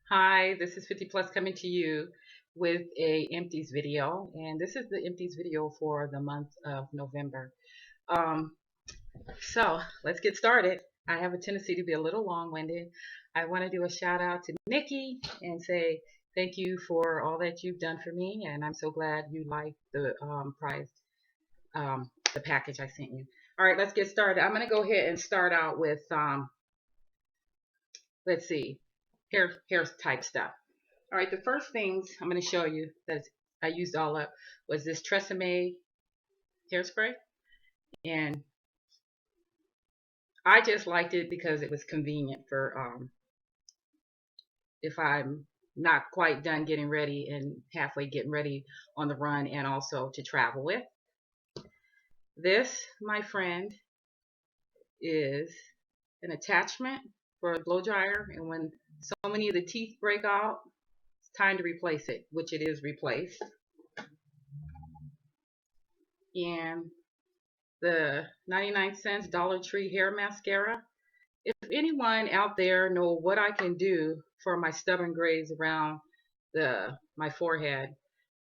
Hi, this is 50 Plus coming to you with a empties video, and this is the empties video for the month of November. Um, so let's get started. I have a tendency to be a little long-winded. I want to do a shout out to Nikki and say thank you for all that you've done for me, and I'm so glad you liked the prize, the package I sent you. All right, let's get started. I'm going to go ahead and start out with let's see, hair type stuff. All right, the first things I'm going to show you that I used all up was this Tresemme hairspray. And I just liked it because it was convenient for if I'm not quite done getting ready and halfway getting ready on the run and also to travel with. This, my friend, is an attachment for a blow dryer. And when so many of the teeth break out, it's time to replace it, which it is replaced. And the 99 cents Dollar Tree hair mascara. If anyone out there know what I can do for my stubborn grays around my forehead,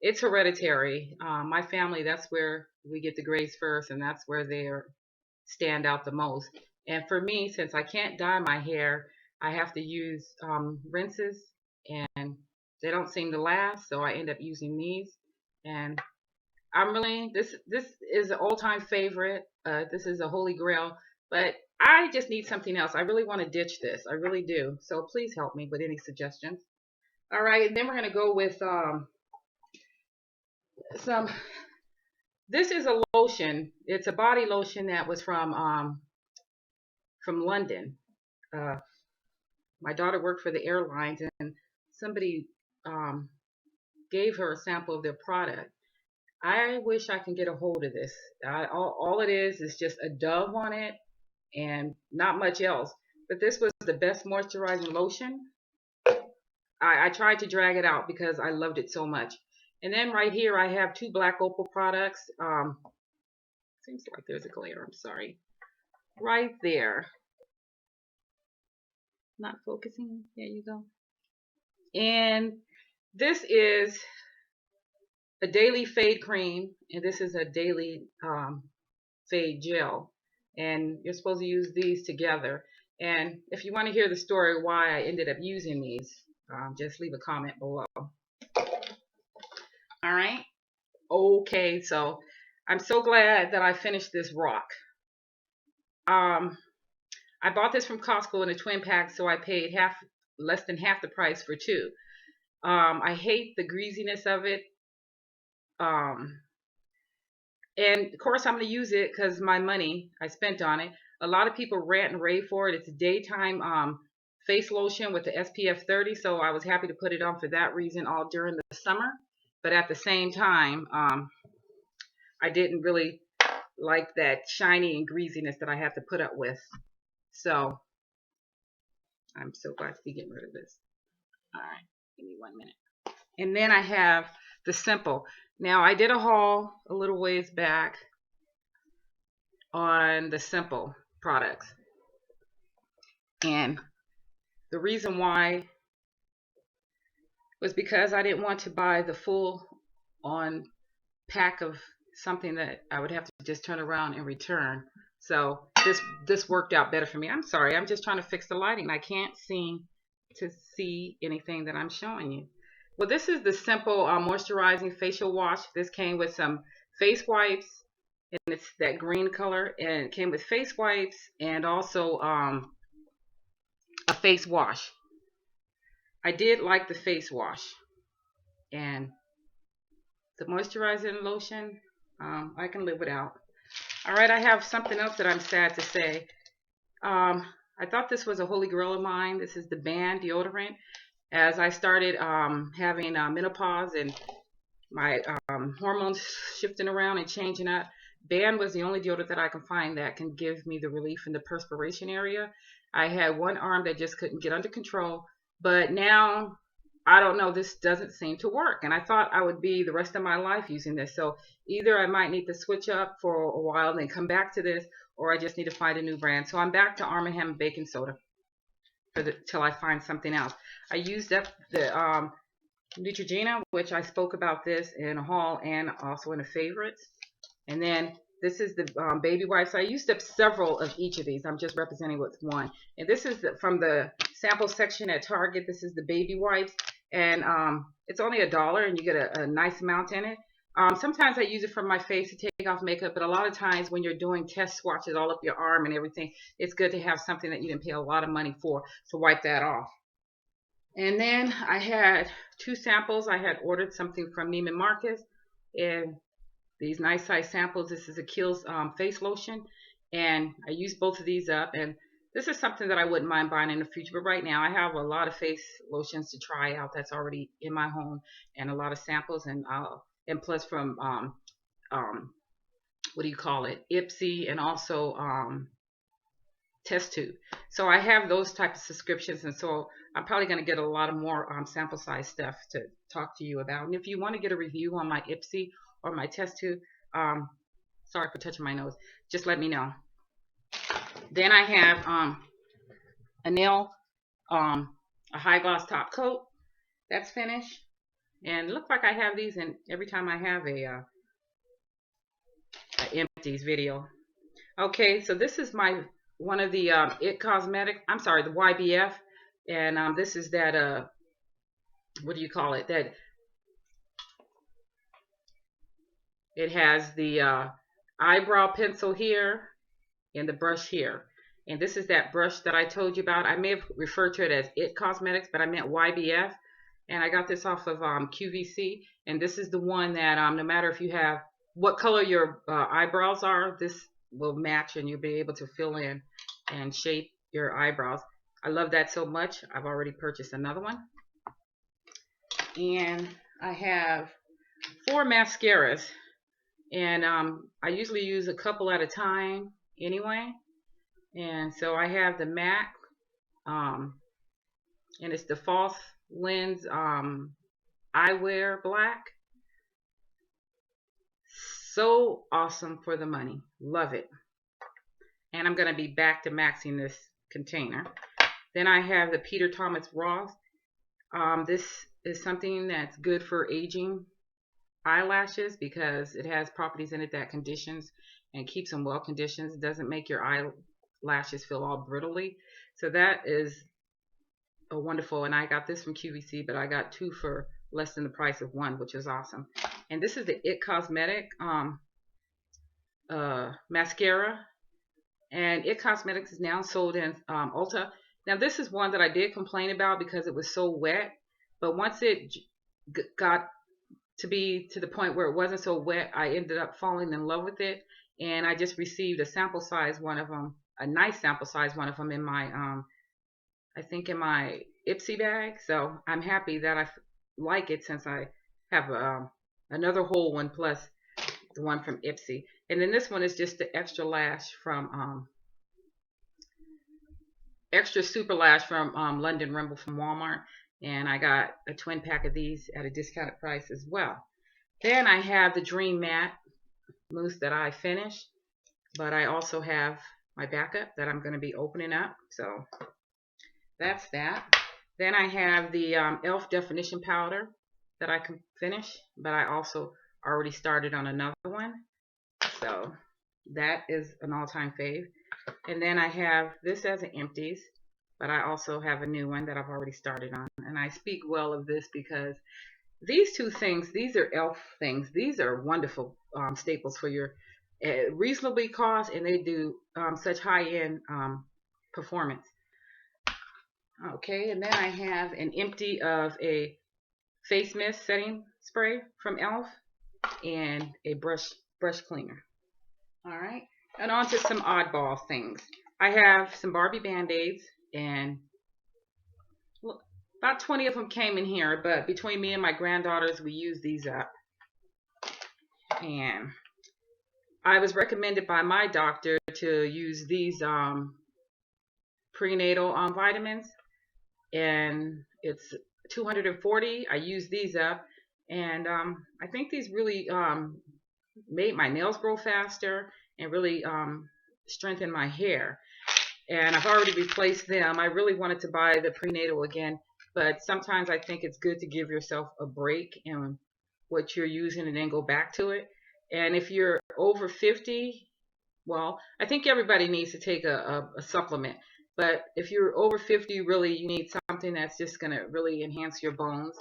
it's hereditary. My family, that's where we get the grays first, and that's where they stand out the most. And for me, since I can't dye my hair, I have to use rinses, and they don't seem to last, so I end up using these. And I'm really this is an all-time favorite. This is a holy grail, but I just need something else. I really want to ditch this. I really do. So please help me with any suggestions. All right, and then we're gonna go with some. This is a lotion. It's a body lotion that was from London. Uh, my daughter worked for the airlines, and somebody um, gave her a sample of their product. I wish I can get a hold of this. All it is just a dove on it and not much else. But this was the best moisturizing lotion. I tried to drag it out because I loved it so much. And then right here I have two Black Opal products. Seems like there's a glare. I'm sorry. Right there. Not focusing. There you go. And this is a daily fade cream, and this is a daily fade gel. And you're supposed to use these together. And if you want to hear the story why I ended up using these, just leave a comment below. All right. Okay, so I'm so glad that I finished this rock. Um, I bought this from Costco in a twin pack, so I paid less than half the price for two. I hate the greasiness of it. Um, and of course, I'm going to use it because my money I spent on it. A lot of people rant and rave for it. It's a daytime face lotion with the SPF 30, so I was happy to put it on for that reason all during the summer. But at the same time, I didn't really like that shiny and greasiness that I have to put up with. So I'm so glad to be getting rid of this. All right, give me 1 minute. And then I have the Simple. Now I did a haul a little ways back on the Simple products. And the reason why was because I didn't want to buy the full on pack of something that I would have to just turn around and return. So this worked out better for me. I'm sorry, I'm just trying to fix the lighting. I can't seem to see anything that I'm showing you. Well, this is the Simple moisturizing facial wash. This came with some face wipes, and it's that green color, and it came with face wipes and also a face wash. I did like the face wash, and the moisturizing lotion, I can live without. All right, I have something else that I'm sad to say. I thought this was a holy grail of mine. This is the Band deodorant. As I started having menopause and my hormones shifting around and changing up, Band was the only deodorant that I can find that can give me the relief in the perspiration area. I had one arm that just couldn't get under control, but now I don't know, this doesn't seem to work. And I thought I would be the rest of my life using this. So either I might need to switch up for a while and then come back to this, or I just need to find a new brand. So I'm back to Arm & Hammer baking soda. till I find something else. I used up the Neutrogena, which I spoke about this in a haul and also in the favorites. And then this is the baby wipes. I used up several of each of these. I'm just representing what's one. And this is from the sample section at Target. This is the baby wipes. And it's only $1 and you get a nice amount in it. Sometimes I use it for my face to take off makeup, but a lot of times when you're doing test swatches all up your arm and everything, it's good to have something that you didn't pay a lot of money for to wipe that off. And then I had 2 samples. I had ordered something from Neiman Marcus, and these nice size samples. This is a Kiehl's face lotion, and I used both of these up. And this is something that I wouldn't mind buying in the future, but right now I have a lot of face lotions to try out that's already in my home, and a lot of samples, and plus from what do you call it, Ipsy, and also Test Tube. So I have those type of subscriptions, and so I'm probably going to get a lot of more sample size stuff to talk to you about. And if you want to get a review on my Ipsy or my Test Tube, sorry for touching my nose, just let me know. Then I have a nail, a high gloss top coat that's finished, and look like I have these in every time I have a empties video. Okay, so this is my one of the It Cosmetic, I'm sorry, the YBF, and this is that what do you call it, that it has the eyebrow pencil here and the brush here, and this is that brush that I told you about. I may have referred to it as It Cosmetics, but I meant YBF, and I got this off of QVC, and this is the one that no matter if you have what color your eyebrows are, this will match, and you'll be able to fill in and shape your eyebrows. I love that so much. I've already purchased another one. And I have 4 mascaras, and I usually use a couple at a time anyway. And so I have the MAC, and it's the false lens eyewear black. So awesome for the money. Love it. And I'm going to be back to maxing this container. Then I have the Peter Thomas Roth. This is something that's good for aging eyelashes because it has properties in it that conditions and keeps them well conditioned. It doesn't make your eyelashes feel all brittly. So that is a wonderful, and I got this from QVC, but I got 2 for less than the price of 1, which is awesome. And this is the It Cosmetic mascara, and It Cosmetics is now sold in Ulta. Now this is one that I did complain about because it was so wet, but once it got to be to the point where it wasn't so wet, I ended up falling in love with it, and I just received a sample size one of them, a nice sample size one of them in my I think in my Ipsy bag. So I'm happy that I like it since I have another whole one plus the one from Ipsy. And then this one is just the extra lash from extra super lash from London Rumble from Walmart, and I got a twin pack of these at a discounted price as well. Then I have the Dream Matte mousse that I finished, but I also have my backup that I'm going to be opening up, so that's that. Then I have the e.l.f. definition powder that I can finish, but I also already started on another one, so that is an all-time fave. And then I have this as an empties, but I also have a new one that I've already started on, and I speak well of this because these 2 things, these are e.l.f. things. These are wonderful staples for your reasonably cost, and they do such high-end performance. Okay, and then I have an empty of a face mist setting spray from e.l.f. and a brush cleaner. All right, and on to some oddball things. I have some Barbie Band-Aids, and well, about 20 of them came in here, but between me and my granddaughters, we use these up. And I was recommended by my doctor to use these prenatal vitamins, and it's 240. I use these up, and I think these really made my nails grow faster and really strengthen my hair. and I've already replaced them. I really wanted to buy the prenatal again, but sometimes I think it's good to give yourself a break in what you're using and then go back to it. And if you're over 50, well, I think everybody needs to take a supplement. But if you're over 50, really, you need something that's just going to really enhance your bones.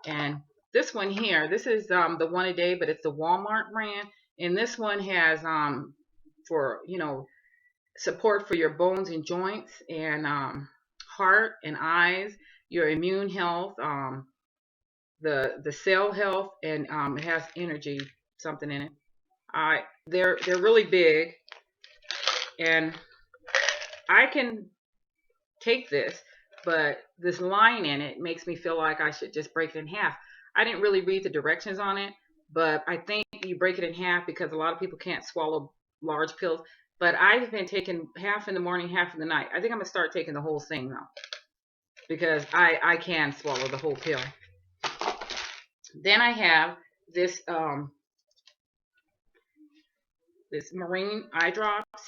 And this one here, this is the one a day, but it's the Walmart brand. And this one has for, support for your bones and joints and heart and eyes, your immune health, the cell health, and it has energy something in it. They're really big, and I can take this, but this line in it makes me feel like I should just break it in half. I didn't really read the directions on it, but I think you break it in half because a lot of people can't swallow large pills. But I've been taking half in the morning, half in the night. I think I'm gonna start taking the whole thing now because I can swallow the whole pill. Then I have this this marine eye drops.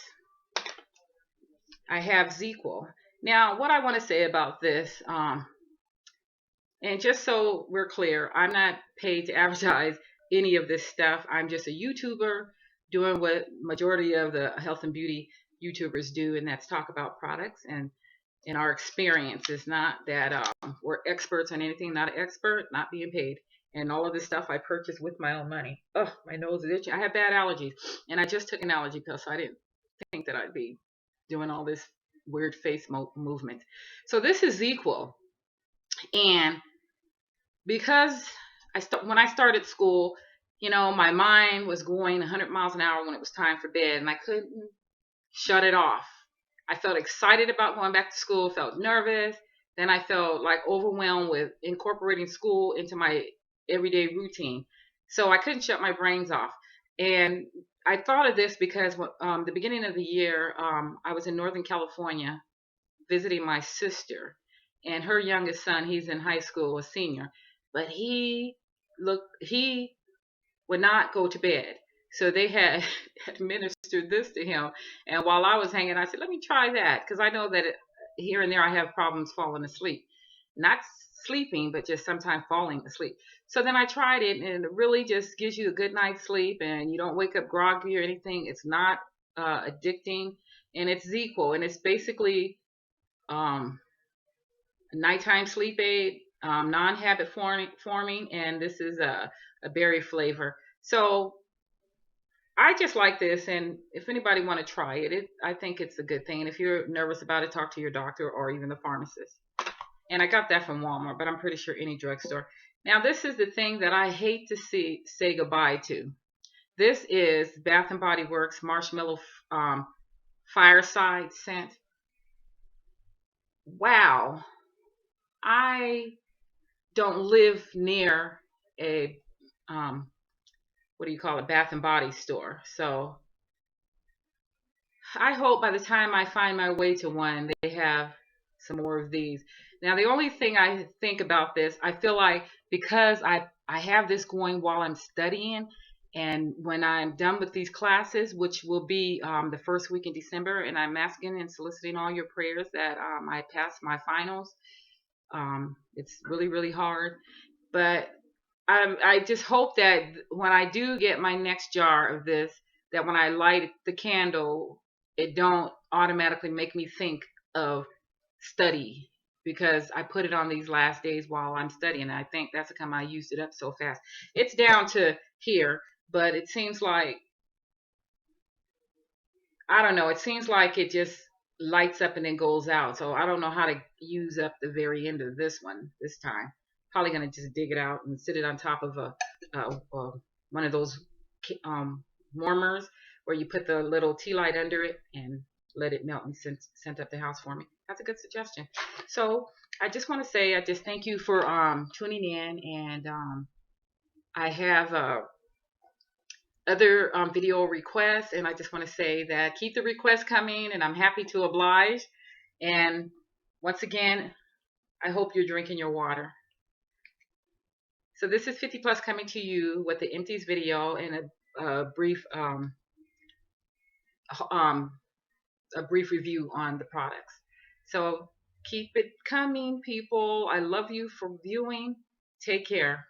I have ZQL. Now, what I want to say about this, and just so we're clear, I'm not paid to advertise any of this stuff. I'm just a YouTuber doing what majority of the health and beauty YouTubers do, and that's talk about products and our experiences. Not that we're experts on anything. Not an expert, not being paid. And all of this stuff I purchased with my own money. Oh, my nose is itching. I have bad allergies, and I just took an allergy pill, so I didn't think that I'd be doing all this weird face movement. So this is ZQL, and because when I started school, my mind was going 100 miles an hour when it was time for bed, and I couldn't shut it off. I felt excited about going back to school, felt nervous, then I felt like overwhelmed with incorporating school into my everyday routine. So I couldn't shut my brains off. And I thought of this because the beginning of the year, I was in Northern California visiting my sister and her youngest son. He's in high school, a senior, but he would not go to bed. So they had administered this to him. And while I was hanging, I said, let me try that. Because I know that here and there I have problems falling asleep. Not sleeping, but just sometimes falling asleep. So then I tried it, and it really just gives you a good night's sleep, and you don't wake up groggy or anything. It's not addicting, and it's ZQL, and it's basically a nighttime sleep aid, non-habit forming, and this is a berry flavor. So I just like this, and if anybody want to try it, I think it's a good thing. And if you're nervous about it, talk to your doctor or even the pharmacist. And I got that from Walmart, but I'm pretty sure any drugstore. Now, this is the thing that I hate to say goodbye to. This is Bath and Body Works Marshmallow Fireside Scent. Wow. I don't live near a Bath and Body store. So I hope by the time I find my way to one, they have some more of these. Now, the only thing I think about this, I feel like because I have this going while I'm studying, and when I'm done with these classes, which will be the first week in December, and I'm asking and soliciting all your prayers that I pass my finals. It's really, really hard, but I just hope that when I do get my next jar of this, that when I light the candle, it don't automatically make me think of study, because I put it on these last days while I'm studying. And I think that's how come I used it up so fast. It's down to here, but it seems like, I don't know, it seems like it just lights up and then goes out. So I don't know how to use up the very end of this one this time. Probably going to just dig it out and sit it on top of one of those warmers where you put the little tea light under it and let it melt and scent up the house for me. That's a good suggestion. So I just want to say, I just thank you for tuning in, and I have other video requests, and I just want to say that keep the requests coming, and I'm happy to oblige. And once again, I hope you're drinking your water. So this is 50 Plus coming to you with the Empties video and a brief a brief review on the products. So keep it coming, people. I love you for viewing. Take care.